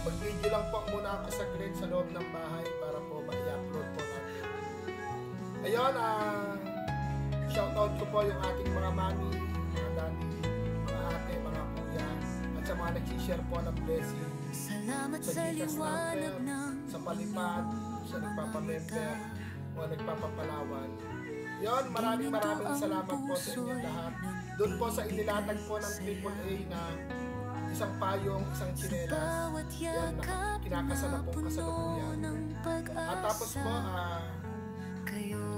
mag-video lang po muna ako saglit sa loob ng bahay para po ma-i-upload po natin. Ayun, shoutout ko po yung ating mga mami, mga daddy, mga ate, mga kuya, at sa mga nag-share po ng blessing. Salamat sa liwanag ng sa palipad, sa nagpapamember, o nagpapapalawan. Yun, maraming salamat po sa inyo lahat. Doon po sa inilatag po ng AAA na isang payong, isang tsinelas, yan, kinakasala po kasalukuyan. At tapos po,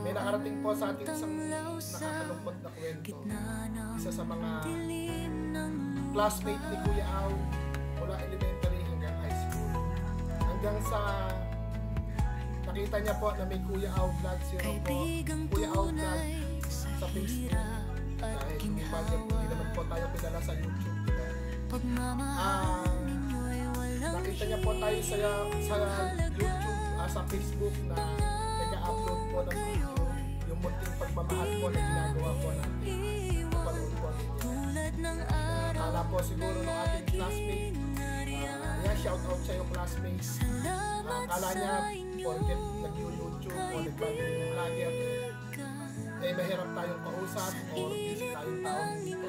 may nakarating po sa ating isang nakakalungkot na kwento. Isa sa mga classmate ni Kuya Au mula elementary hanggang high school. Hanggang sa nakita niya po na may Kuya Au Vlog, sino po, Kuya Au Vlog sa Facebook. Dahil hindi naman po tayo pinala sa YouTube. Nakita niya po tayo sa YouTube, sa Facebook na nag-upload po ng video, yung munting pagmamahal po na ginagawa po natin. Napanood po ninyo. Akala po siguro ng ating classmate, shoutout sa yung classmate. Akala niya, porket nag-YouTube o nag-vlog yung vlogger, mahirap tayong kausap o busy tayong taong dito.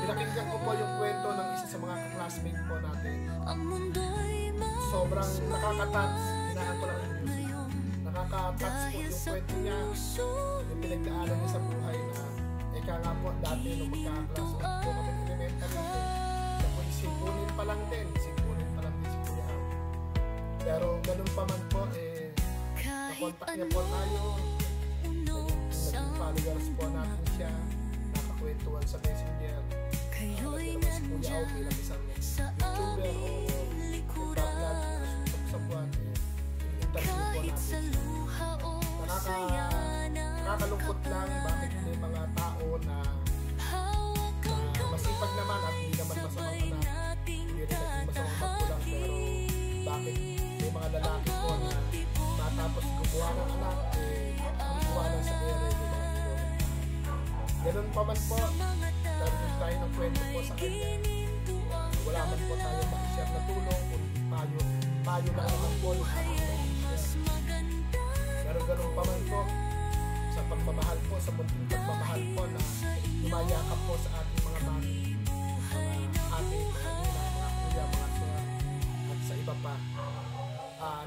Pinakinggan ko po yung kwento ng isa sa mga classmate po natin. Sobrang nakaka-touch, hinaan ko lang yung music. Nakaka-touch po yung kwento niya, yung pinagdaanan niya sa buhay na ika nga po dati nung magkaka-classmate po kami elementary. Siya po isipunin pa lang din si Kuya Au. Pero ganun pa man po, nakontak niya po tayo. Naging followers po natin siya. Nakakwentuhan sa Messenger. Nagkaroon si Kuya Au bilang isang YouTuber o nagpa-vlog sa buwan. Interview po natin. Nakakalungkot lang bakit may mga tao na masipag naman at hindi naman masamang anak. Hindi rin naging masamang magkulang, pero bakit may mga lalaki po na matapos gumawa ng anak, gumawa ng sa ere, yung mga gano'n. Ganun pa man po, narinig tayo ng kwento po sa kanya. Wala man po tayo makishare na tulong, kundi payo lang naman po. Pero ganun pa man po, sa pagmamahal po, sa munting pagmamahal po na lumayakap po sa ating mga mami, mga ate, mga nila, mga kuya, mga suwa, at sa iba pa.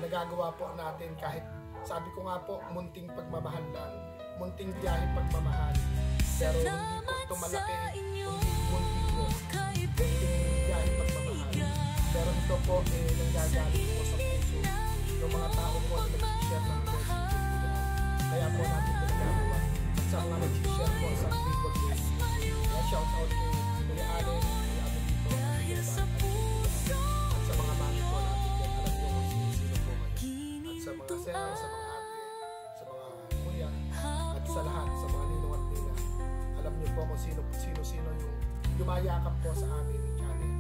Nagagawa po natin kahit, sabi ko nga po, munting pagmamahal lang, munting biyahe pagmamahal, pero hindi po ito malaki, hindi munting po, munting biyahe pagmamahal, pero ito po nanggagaling po sa puso ng mga tao po na nag-share ng blessing. Kaya po natin ito nagagawa. At sa mga nag-share po sa people day. Kaya shout out kay Kuya Allen, Kuya Allen dito, at sa mga mami po natin dyan. Alam niyo kung sino po kayo. At sa mga sir, sa mga ate, sa mga kuya, at sa lahat, sa mga ninong at nila. Alam niyo po kung sino yung lumayakap po sa aming channel.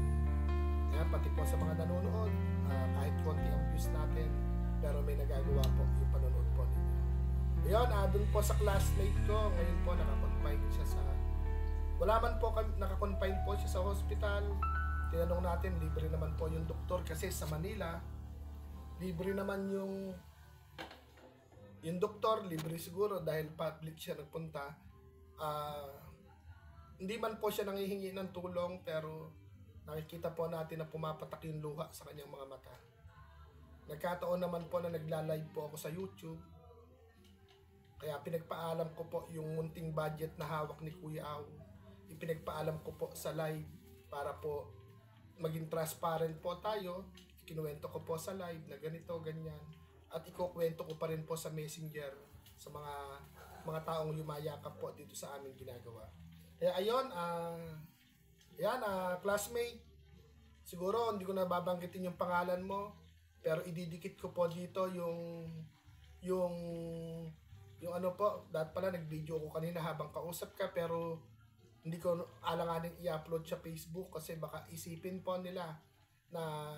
Kaya pati po sa mga nanonood, kahit konti ang views natin, pero may nagagawa po yung panonood po ninyo. Ayun, dun po sa classmate ko, ngayon po nakakonfine siya sa... Wala man po nakakonfine po siya sa hospital. Tinanong natin, libre naman po yung doktor kasi sa Manila, libre naman yung doktor, libre siguro dahil public siya nagpunta. Hindi man po siya nangihingi ng tulong, pero nakikita po natin na pumapatak yung luha sa kanyang mga mata. Nagkataon naman po na nagla-live po ako sa YouTube. Kaya pinagpaalam ko po yung munting budget na hawak ni Kuya Au. Ipinagpaalam ko po sa live para po maging transparent po tayo. Kinuwento ko po sa live na ganito, ganyan. At ikukwento ko pa rin po sa Messenger sa mga taong yumayakap po dito sa aming ginagawa. Kaya ayun, classmate, siguro hindi ko na babanggitin yung pangalan mo, pero ididikit ko po dito yung ano po, dahil pala nag-video ko kanina habang kausap ka, pero hindi ko alanganin i-upload sa Facebook kasi baka isipin po nila na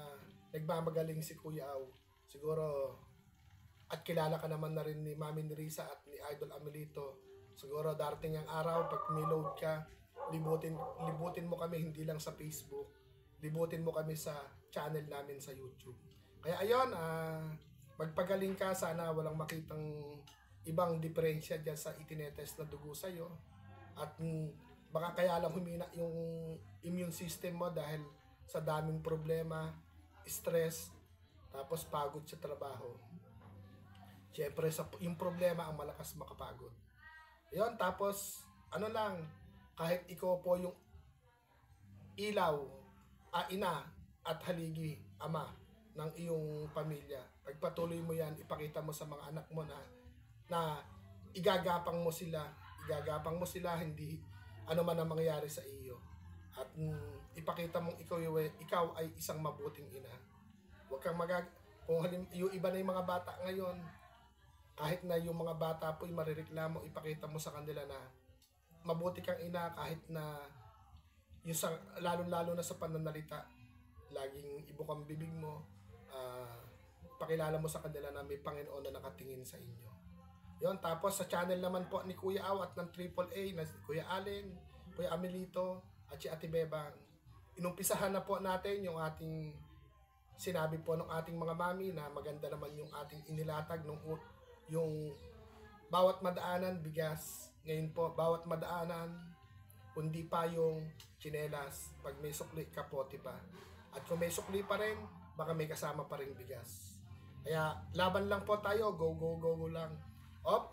nagmamagaling si Kuya Au. Siguro, at kilala ka naman na rin ni Mami Risa at ni Idol Amelito. Siguro darating ang araw, pag may load ka, libutin mo kami hindi lang sa Facebook. libutin mo kami sa channel namin sa YouTube. Kaya ayun, magpagaling ka, sana walang makitang ibang diferensya dyan sa itinetest na dugo sa'yo. At baka kaya lang humina yung immune system mo dahil sa daming problema, stress, tapos pagod sa trabaho. Siyempre, yung problema ang malakas makapagod. Yun, tapos, ano lang, kahit ikaw po yung ilaw, ina at haligi, ama ng iyong pamilya, pagpatuloy mo yan, ipakita mo sa mga anak mo na igagapang mo sila, hindi ano man ang mangyayari sa iyo. At ipakita mong ikaw ay isang mabuting ina. Huwag kang kung yung iba na yung mga bata ngayon, kahit na yung mga bata po ay marireklamo, ipakita mo sa kanila na mabuti kang ina kahit na yung lalo-lalo na sa pananalita, laging ibukang bibig mo, pakilala mo sa kanila na may Panginoon na nakatingin sa inyo. Yon, tapos sa channel naman po ni Kuya Aw at ng AAA na si Kuya Allen, Kuya Amelito at si Ate Bebang, inumpisahan na po natin yung ating sinabi po ng ating mga mami na maganda naman yung ating inilatag yung bawat madaanan bigas. Ngayon po, bawat madaanan kundi pa yung tsinelas. Pag may sukli, kapote pa. At kung may sukli pa rin, baka may kasama pa rin bigas. Kaya laban lang po tayo, go lang.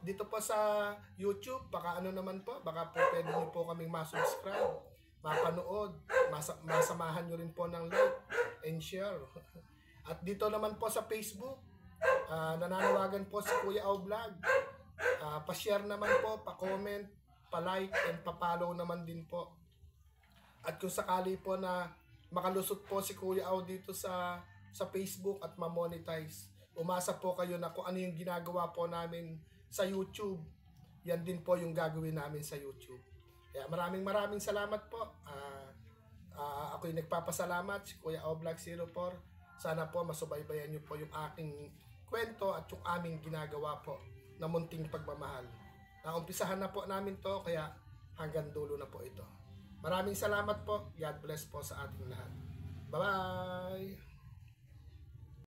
Dito po sa YouTube, baka ano naman po, baka po pwede nyo po kaming masubscribe, mapanood, masamahan nyo rin po ng like and share. At dito naman po sa Facebook, nananawagan po si Kuya Aw Vlog. Pa-share naman po, pa-comment, pa-like, and pa-follow naman din po. At kung sakali po na makalusot po si Kuya Aw dito sa Facebook at ma-monetize, umasa po kayo na kung ano yung ginagawa po namin sa YouTube, yan din po yung gagawin namin sa YouTube. Kaya maraming salamat po. Ako'y nagpapasalamat, si Kuya Aw Vlog 04. Sana po masubaybayan niyo po yung aking kwento at yung aming ginagawa po na munting pagmamahal. Naumpisahan na po namin to, kaya hanggang dulo na po ito. Maraming salamat po. God bless po sa ating lahat. Bye-bye!